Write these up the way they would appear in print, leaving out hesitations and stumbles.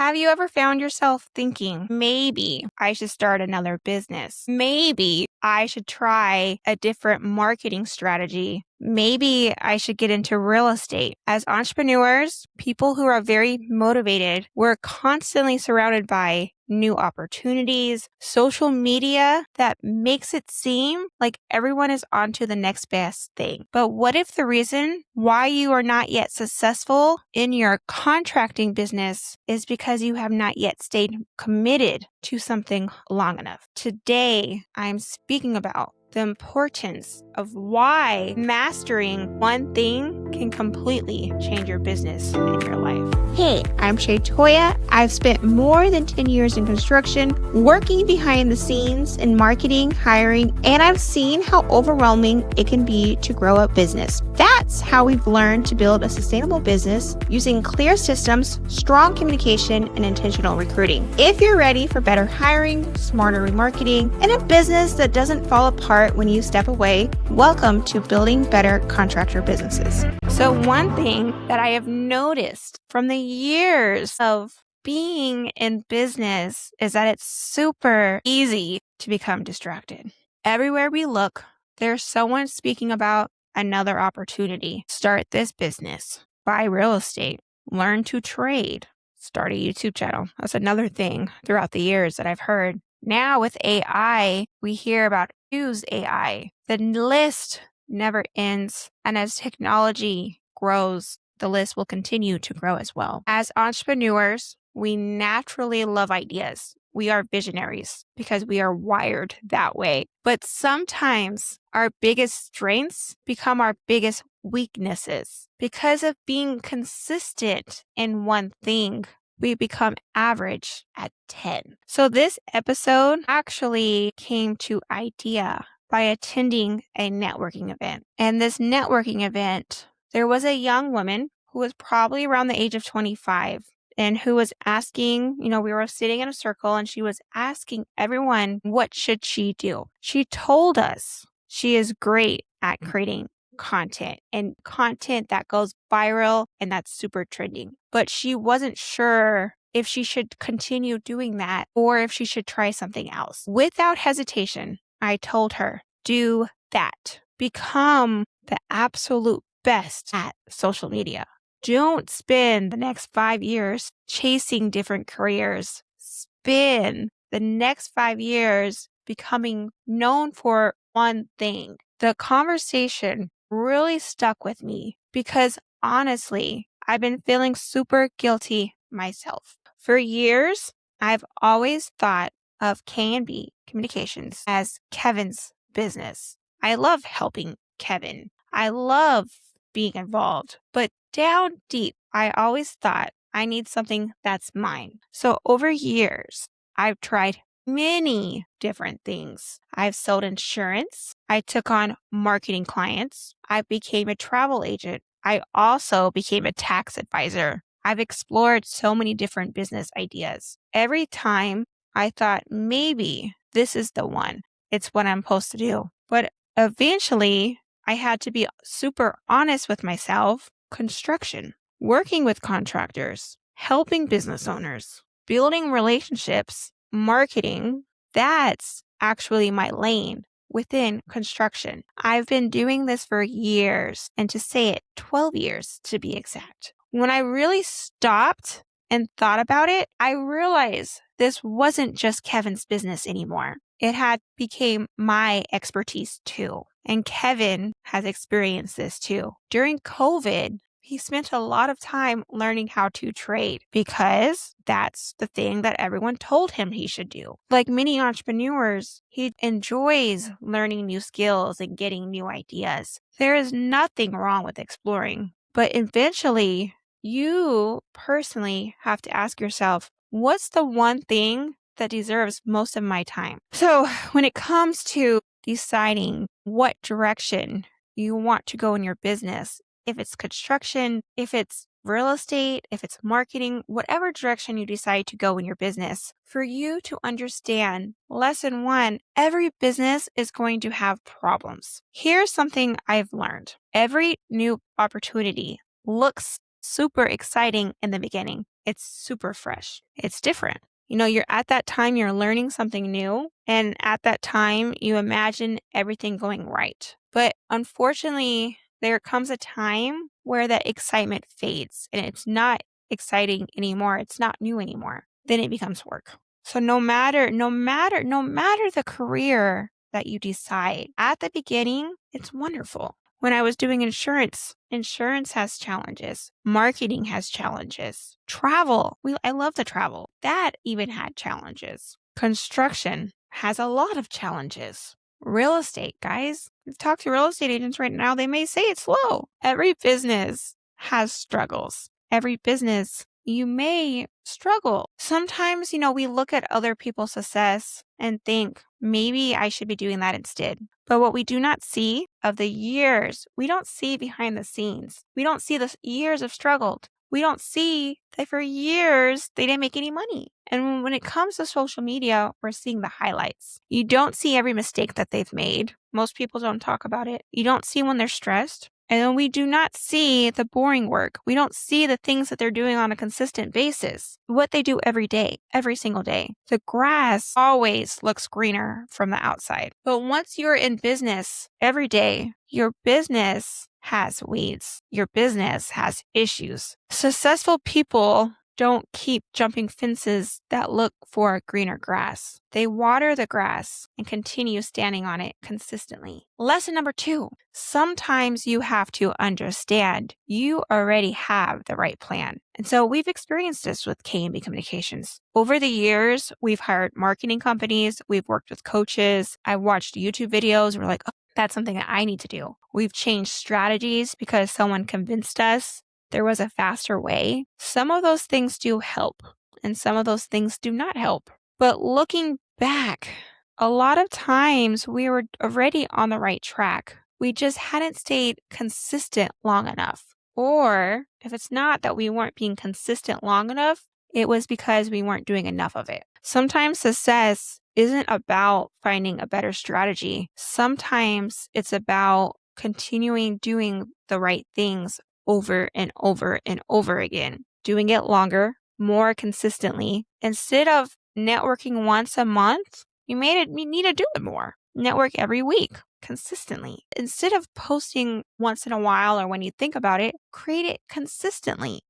Have you ever found yourself thinking, maybe I should start another business? Maybe I should try a different marketing strategy. Maybe I should get into real estate. As entrepreneurs, people who are very motivated, we're constantly surrounded by new opportunities, social media that makes it seem like everyone is on to the next best thing. But what if the reason why you are not yet successful in your contracting business is because you have not yet stayed committed to something long enough? Today, I'm speaking about the importance of why mastering one thing can completely change your business and your life. Hey, I'm Shay Toya. I've spent more than 10 years in construction, working behind the scenes in marketing, hiring, and I've seen how overwhelming it can be to grow a business. That's how we've learned to build a sustainable business using clear systems, strong communication, and intentional recruiting. If you're ready for better hiring, smarter remarketing, and a business that doesn't fall apart when you step away, welcome to Building Better Contractor Businesses. So one thing that I have noticed from the years of being in business is that it's super easy to become distracted. Everywhere we look, there's someone speaking about another opportunity. Start this business, buy real estate, learn to trade, start a YouTube channel. That's another thing throughout the years that I've heard. Now with AI, we hear about use AI. The list never ends. And as technology grows, the list will continue to grow as well. As entrepreneurs, we naturally love ideas. We are visionaries because we are wired that way. But sometimes our biggest strengths become our biggest weaknesses. Because of being consistent in one thing, we become average at 10. So this episode actually came to idea by attending a networking event. And this networking event, there was a young woman who was probably around the age of 25 and who was asking, we were sitting in a circle and she was asking everyone, what should she do? She told us she is great at creating content and content that goes viral and that's super trending. But she wasn't sure if she should continue doing that or if she should try something else. Without hesitation, I told her, do that. Become the absolute best at social media. Don't spend the next 5 years chasing different careers. Spend the next 5 years becoming known for one thing. The conversation really stuck with me because honestly, I've been feeling super guilty myself. For years, I've always thought of K&B Communications as Kevin's business. I love helping Kevin. I love being involved, but down deep, I always thought I need something that's mine. So over years, I've tried many different things. I've sold insurance. I took on marketing clients. I became a travel agent. I also became a tax advisor. I've explored so many different business ideas. Every time I thought maybe this is the one. It's what I'm supposed to do. But eventually I had to be super honest with myself. Construction, working with contractors, helping business owners, building relationships, marketing, that's actually my lane within construction. I've been doing this for years, and to say it, 12 years to be exact. When I really stopped and thought about it, I realized this wasn't just Kevin's business anymore. It had became my expertise too. And Kevin has experienced this too. During COVID, he spent a lot of time learning how to trade because that's the thing that everyone told him he should do. Like many entrepreneurs, he enjoys learning new skills and getting new ideas. There is nothing wrong with exploring, but eventually you personally have to ask yourself, what's the one thing that deserves most of my time? So when it comes to deciding what direction you want to go in your business, if it's construction, if it's real estate, if it's marketing, whatever direction you decide to go in your business, for you to understand lesson 1, every business is going to have problems. Here's something I've learned. Every new opportunity looks super exciting in the beginning. it's super fresh. It's different. You're at that time, you're learning something new. And at that time, you imagine everything going right. But unfortunately, there comes a time where that excitement fades and it's not exciting anymore. It's not new anymore. Then it becomes work. So no matter the career that you decide, at the beginning, it's wonderful. When I was doing insurance has challenges. Marketing has challenges. Travel, I love to travel. That even had challenges. Construction has a lot of challenges. Real estate, guys. Talk to real estate agents right now. They may say it's slow. Every business has struggles. Every business, you may struggle. Sometimes, we look at other people's success and think, maybe I should be doing that instead. But what we do not see of the years, we don't see behind the scenes. We don't see the years of struggle. We don't see that for years they didn't make any money. And when it comes to social media, we're seeing the highlights. You don't see every mistake that they've made. Most people don't talk about it. You don't see when they're stressed. And then we do not see the boring work. We don't see the things that they're doing on a consistent basis, what they do every day, every single day. The grass always looks greener from the outside. But once you're in business every day, your business has weeds. Your business has issues. Successful people don't keep jumping fences that look for greener grass. They water the grass and continue standing on it consistently. Lesson number 2, sometimes you have to understand you already have the right plan. And so we've experienced this with K&B Communications. Over the years, we've hired marketing companies. We've worked with coaches. I've watched YouTube videos. We're like, oh, that's something that I need to do. We've changed strategies because someone convinced us there was a faster way. Some of those things do help, and some of those things do not help. But looking back, a lot of times we were already on the right track. We just hadn't stayed consistent long enough. Or if it's not that we weren't being consistent long enough, it was because we weren't doing enough of it. Sometimes success isn't about finding a better strategy. Sometimes it's about continuing doing the right things over and over and over again, doing it longer, more consistently. Instead of networking once a month, you need to do it more. Network every week, consistently. Instead of posting once in a while or when you think about it, create it consistently.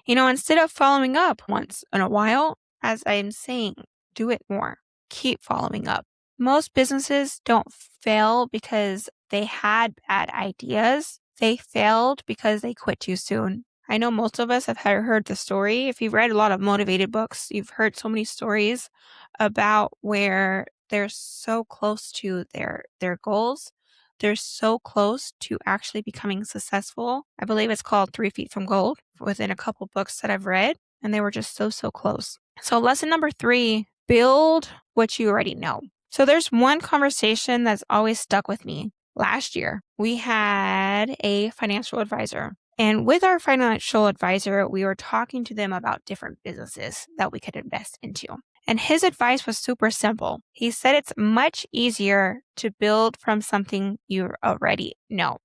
Instead of following up once in a while, as I am saying, do it more. Keep following up. Most businesses don't fail because they had bad ideas. They failed because they quit too soon. I know most of us have heard the story. If you've read a lot of motivated books, you've heard so many stories about where they're so close to their goals. They're so close to actually becoming successful. I believe it's called 3 Feet from Gold within a couple books that I've read, and they were just so close. So lesson number 3, build what you already know. So there's one conversation that's always stuck with me. Last year, we had a financial advisor. And with our financial advisor, we were talking to them about different businesses that we could invest into. And his advice was super simple. He said it's much easier to build from something you already know.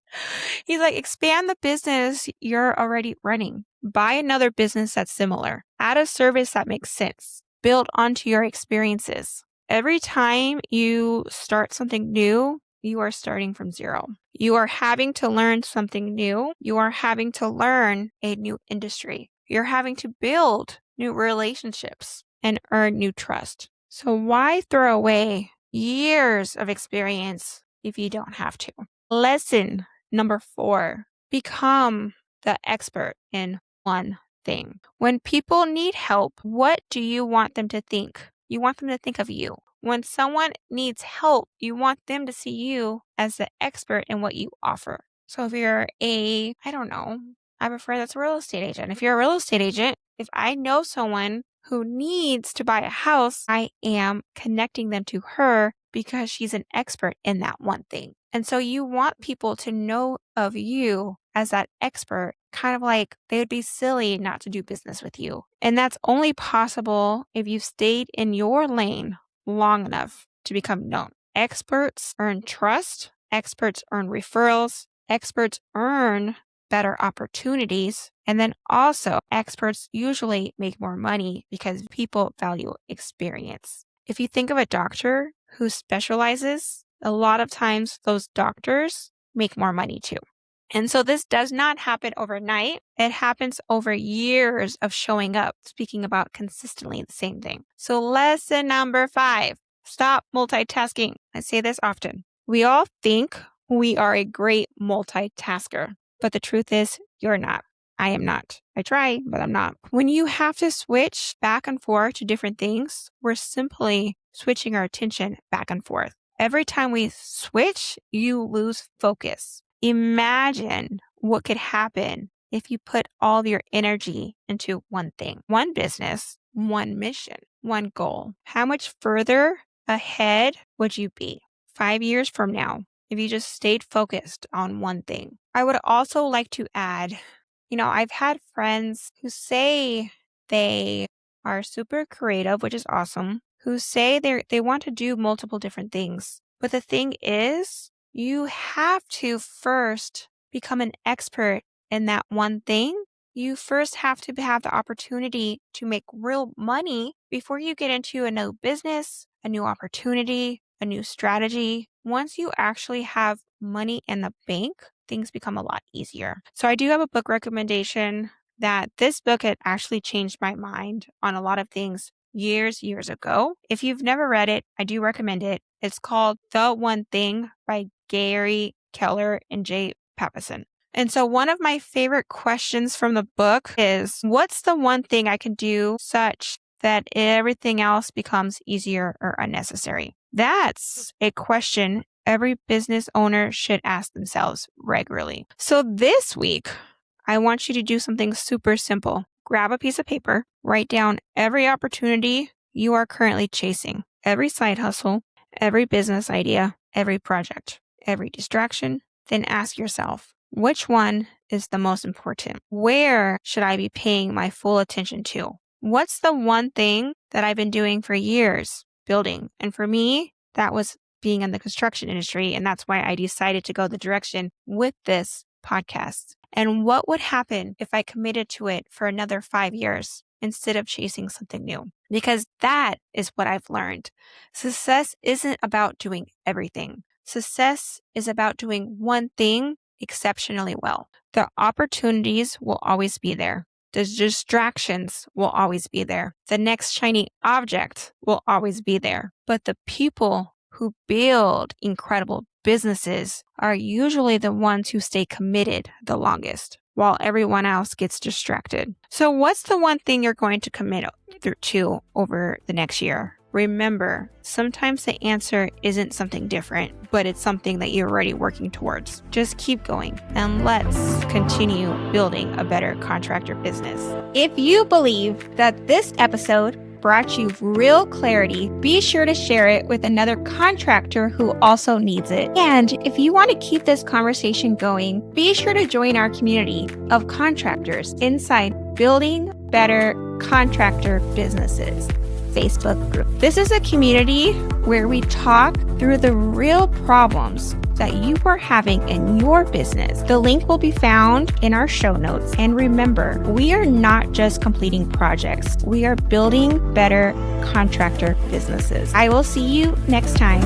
He's like, expand the business you're already running. Buy another business that's similar. Add a service that makes sense. Build onto your experiences. Every time you start something new, you are starting from zero. You are having to learn something new. You are having to learn a new industry. You're having to build new relationships and earn new trust. So why throw away years of experience if you don't have to? Lesson number 4, become the expert in one thing. When people need help, what do you want them to think? You want them to think of you. When someone needs help, you want them to see you as the expert in what you offer. So if you're I have a friend that's a real estate agent. If you're a real estate agent, if I know someone who needs to buy a house, I am connecting them to her because she's an expert in that one thing. And so you want people to know of you as that expert, kind of like they would be silly not to do business with you. And that's only possible if you've stayed in your lane long enough to become known. Experts earn trust. Experts earn referrals. Experts earn better opportunities. And then also, experts usually make more money because people value experience. If you think of a doctor who specializes, a lot of times those doctors make more money too. And so this does not happen overnight. It happens over years of showing up, speaking about consistently the same thing. So lesson number 5, stop multitasking. I say this often. We all think we are a great multitasker, but the truth is you're not. I am not. I try, but I'm not. When you have to switch back and forth to different things, we're simply switching our attention back and forth. Every time we switch, you lose focus. Imagine what could happen if you put all your energy into one thing, one business, one mission, one goal. How much further ahead would you be 5 years from now if you just stayed focused on one thing? I would also like to add, I've had friends who say they are super creative, which is awesome, who say they want to do multiple different things. But the thing is, you have to first become an expert in that one thing. You first have to have the opportunity to make real money before you get into a new business, a new opportunity, a new strategy. Once you actually have money in the bank, things become a lot easier. So I do have a book recommendation that this book had actually changed my mind on a lot of things years ago. If you've never read it, I do recommend it. It's called The One Thing by Gary Keller and Jay Papasan. And so one of my favorite questions from the book is, what's the one thing I can do such that everything else becomes easier or unnecessary? That's a question every business owner should ask themselves regularly. So this week, I want you to do something super simple. Grab a piece of paper, write down every opportunity you are currently chasing, every side hustle, every business idea, every project, every distraction. Then ask yourself, which one is the most important? Where should I be paying my full attention to? What's the one thing that I've been doing for years, building? And for me, that was being in the construction industry. And that's why I decided to go the direction with this podcast. And what would happen if I committed to it for another 5 years instead of chasing something new? Because that is what I've learned. Success isn't about doing everything. Success is about doing one thing exceptionally well. The opportunities will always be there. The distractions will always be there. The next shiny object will always be there. But the people who build incredible businesses are usually the ones who stay committed the longest, while everyone else gets distracted. So what's the one thing you're going to commit to over the next year? Remember, sometimes the answer isn't something different, but it's something that you're already working towards. Just keep going and let's continue building a better contractor business. If you believe that this episode brought you real clarity, be sure to share it with another contractor who also needs it. And if you want to keep this conversation going, be sure to join our community of contractors inside Building Better Contractor Businesses Facebook group. This is a community where we talk through the real problems that you are having in your business. The link will be found in our show notes. And remember, we are not just completing projects. We are building better contractor businesses. I will see you next time.